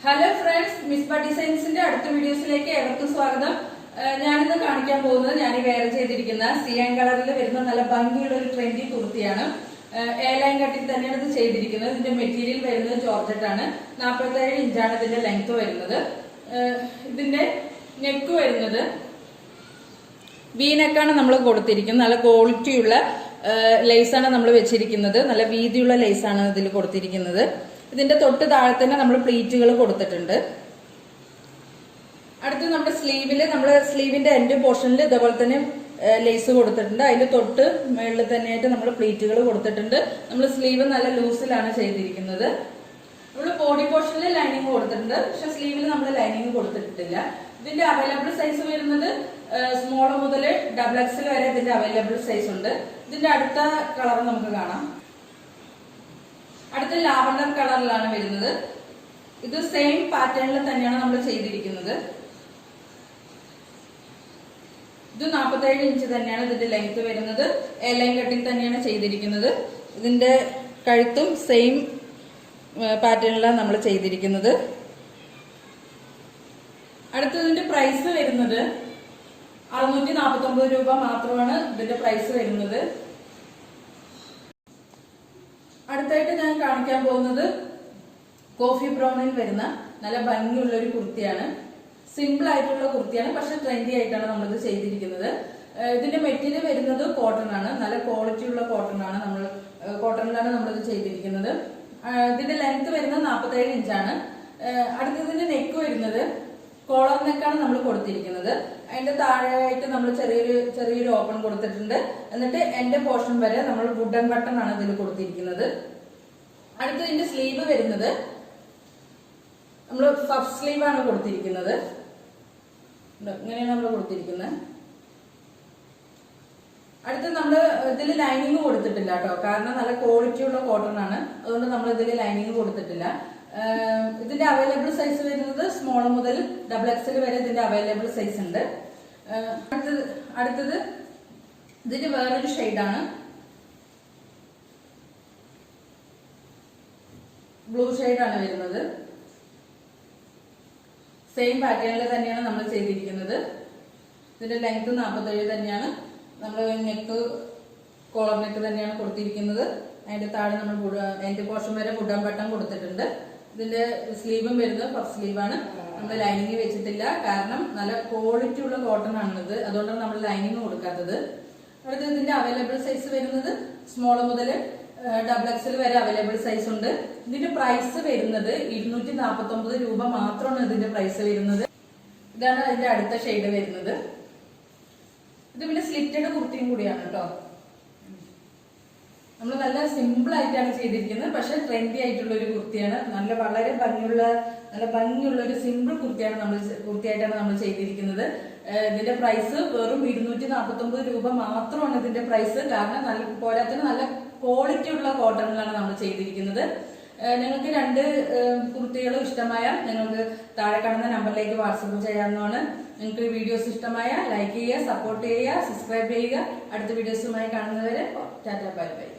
Hello friends, Misba ഡിസൈൻസിന്റെ അടുത്ത വീഡിയോസിലേക്ക് ഏവർക്കും സ്വാഗതം. ഞാനിന്ന് കാണിക്കാൻ പോകുന്നത് ഞാൻ വെയർ ചെയ്തിരിക്കുന്ന സിയാൻ കളറിൽ വരുന്ന നല്ല ഭംഗിയുള്ള ഒരു ട്രെൻഡി കുർത്തിയാണ്. എ ലൈൻ കട്ടിൽ തന്നെയാണ് ഇത് ചെയ്തിരിക്കുന്നത്. ഇതിന്റെ മെറ്റീരിയൽ വരുന്നത് ജോർജറ്റ് ആണ്. 47 ഇഞ്ചാണ് ഇതിന്റെ ലെങ്ത് വരുന്നത്. ഇതിന്റെ നെക്ക് വരുന്നത് വീനെക്കാണ് നമ്മൾ കൊടുത്തിരിക്കുന്നത്. നല്ല ക്വാളിറ്റിയുള്ള ലേസാണ് നമ്മൾ വെച്ചിരിക്കുന്നത്. നല്ല വീതിയുള്ള ലേസാണ് ഇതിൽ കൊടുത്തിരിക്കുന്നത്. ഇതിന്റെ തൊട്ട് താഴെ തന്നെ നമ്മൾ പ്ലീറ്റുകൾ കൊടുത്തിട്ടുണ്ട്. അടുത്ത് നമ്മുടെ സ്ലീവിന്റെ എൻഡ് പോർഷനിൽ ഇതേപോലെ തന്നെ ലേസ് കൊടുത്തിട്ടുണ്ട്. അതിന്റെ തൊട്ട് മുകളിൽ തന്നെയായിട്ട് നമ്മൾ പ്ലീറ്റുകൾ കൊടുത്തിട്ടുണ്ട്. നമ്മൾ സ്ലീവ് നല്ല ലൂസിലാണ് ചെയ്തിരിക്കുന്നത്. നമ്മൾ ബോഡി പോർഷനിൽ ലൈനിങ് കൊടുത്തിട്ടുണ്ട്, പക്ഷെ സ്ലീവിൽ നമ്മൾ ലൈനിങ് കൊടുത്തിട്ടില്ല. ഇതിന്റെ അവൈലബിൾ സൈസ് വരുന്നത് സ്മോൾ മുതൽ XXL വരെ ഇതിന്റെ അവൈലബിൾ സൈസ് ഉണ്ട്. ഇതിന്റെ അടുത്ത കളർ നമുക്ക് കാണാം. അടുത്ത ലാവണ്ടർ കളറിലാണ് വരുന്നത്. ഇത് സെയിം പാറ്റേണിൽ തന്നെയാണ് നമ്മൾ ചെയ്തിരിക്കുന്നത്. ഇത് 47 ഇഞ്ച് തന്നെയാണ് ഇതിന്റെ ലെങ്ത് വരുന്നത്. എ ലൈൻ കട്ടിൽ തന്നെയാണ് ചെയ്തിരിക്കുന്നത്. ഇതിന്റെ കഴുത്തും സെയിം പാറ്റേണിലാണ് നമ്മൾ ചെയ്തിരിക്കുന്നത്. അടുത്തതിന്റെ പ്രൈസ് വരുന്നത് 649 രൂപ മാത്രമാണ് ഇതിന്റെ പ്രൈസ് വരുന്നത്. അടുത്തായിട്ട് ഞാൻ കാണിക്കാൻ പോകുന്നത് കോഫി ബ്രൗണിൽ വരുന്ന നല്ല ഭംഗിയുള്ള ഒരു കുർത്തിയാണ്. സിമ്പിൾ ആയിട്ടുള്ള കുർത്തിയാണ്, പക്ഷെ ട്രെൻഡി ആയിട്ടാണ് നമ്മളിത് ചെയ്തിരിക്കുന്നത്. ഇതിന്റെ മെറ്റീരിയൽ വരുന്നത് കോട്ടൺ ആണ്. നല്ല ക്വാളിറ്റി ഉള്ള കോട്ടണിലാണ് നമ്മളിത് ചെയ്തിരിക്കുന്നത്. ഇതിന്റെ ലെങ്ത് വരുന്നത് 47 ഇഞ്ചാണ്. അടുത്തതിന്റെ നെക്ക് വരുന്നത് കോളർ നെക്കാണ് നമ്മൾ കൊടുത്തിരിക്കുന്നത്. അതിന്റെ താഴെയായിട്ട് നമ്മൾ ചെറിയൊരു ഓപ്പൺ കൊടുത്തിട്ടുണ്ട്. എന്നിട്ട് എന്റെ പോർഷൻ വരെ നമ്മൾ വുഡൻ ബട്ടൺ ആണ് ഇതിൽ കൊടുത്തിരിക്കുന്നത്. അടുത്ത ഇതിന്റെ സ്ലീവ് വരുന്നത് നമ്മൾ പഫ് സ്ലീവ് ആണ് കൊടുത്തിരിക്കുന്നത്. ഇങ്ങനെയാണ് നമ്മൾ കൊടുത്തിരിക്കുന്നത്. അടുത്ത് നമ്മൾ ഇതിൽ ലൈനിങ് കൊടുത്തിട്ടില്ല കേട്ടോ, കാരണം നല്ല ക്വാളിറ്റി ഉള്ള കോട്ടൺ ആണ്. അതുകൊണ്ട് നമ്മൾ ഇതിൽ ലൈനിങ് കൊടുത്തിട്ടില്ല. ഇതിന്റെ അവൈലബിൾ സൈസ് വരുന്നത് സ്മോൾ മുതൽ XXL വരെ ഇതിന്റെ അവൈലബിൾ സൈസ് ഉണ്ട്. അടുത്തത് ഇതിന്റെ വേറൊരു ഷെയ്ഡാണ്. ബ്ലൂ ഷെയ്ഡാണ് വരുന്നത്. സെയിം പാറ്റേണിൽ തന്നെയാണ് നമ്മൾ ചെയ്തിരിക്കുന്നത്. ഇതിന്റെ ലെങ്ത് 47 തന്നെയാണ്. നമ്മൾ നെക്ക് കോളർ നെക്ക് തന്നെയാണ് കൊടുത്തിരിക്കുന്നത്. അതിന്റെ താഴെ നമ്മൾ എൻഡ് പോർഷൻ വരെ വുഡൻ ബട്ടൺ കൊടുത്തിട്ടുണ്ട്. ഇതിന്റെ സ്ലീവും വരുന്നത് പഫ് സ്ലീവാണ്. നമ്മൾ ലൈനിങ് വെച്ചിട്ടില്ല, കാരണം നല്ല ക്വാളിറ്റി ഉള്ള കോട്ടൺ ആണിത്. അതുകൊണ്ടാണ് നമ്മൾ ലൈനിങ് കൊടുക്കാത്തത്. അടുത്ത് ഇതിന്റെ അവൈലബിൾ സൈസ് വരുന്നത് സ്മോൾ മുതൽ XXL വരെ അവൈലബിൾ സൈസ് ഉണ്ട്. ഇതിന്റെ പ്രൈസ് വരുന്നത് 249 രൂപ മാത്രമാണ് ഇതിന്റെ പ്രൈസ് വരുന്നത്. ഇതാണ് അതിന്റെ അടുത്ത ഷെയ്ഡ് വരുന്നത്. ഇത് പിന്നെ സ്ലിറ്റഡ് കുർത്തിയും കൂടിയാണ് കേട്ടോ. നമ്മൾ നല്ല സിമ്പിൾ ആയിട്ടാണ് ചെയ്തിരിക്കുന്നത്, പക്ഷെ ട്രെൻഡി ആയിട്ടുള്ള ഒരു കുർത്തിയാണ്. വളരെ ഭംഗിയുള്ള ഒരു സിമ്പിൾ കുർത്തിയായിട്ടാണ് നമ്മൾ ചെയ്തിരിക്കുന്നത്. ഇതിന്റെ പ്രൈസ് വെറും 249 രൂപ മാത്രമാണ് ഇതിന്റെ പ്രൈസ്. കാരണം പോരാത്തിന് നല്ല ക്വാളിറ്റി ഉള്ള കോട്ടണിലാണ് നമ്മൾ ചെയ്തിരിക്കുന്നത്. നിങ്ങൾക്ക് രണ്ട് കുർത്തികളും ഇഷ്ടമായാൽ നിങ്ങൾക്ക് താഴെ കാണുന്ന നമ്പറിലേക്ക് വാട്സപ്പ് ചെയ്യാവുന്നതാണ്. നിങ്ങൾക്ക് വീഡിയോസ് ഇഷ്ടമായ ലൈക്ക് ചെയ്യുക, സപ്പോർട്ട് ചെയ്യുക, സബ്സ്ക്രൈബ് ചെയ്യുക. അടുത്ത വീഡിയോസുമായി കാണുന്നവരെ ടാറ്റാ ബൈ ബൈ.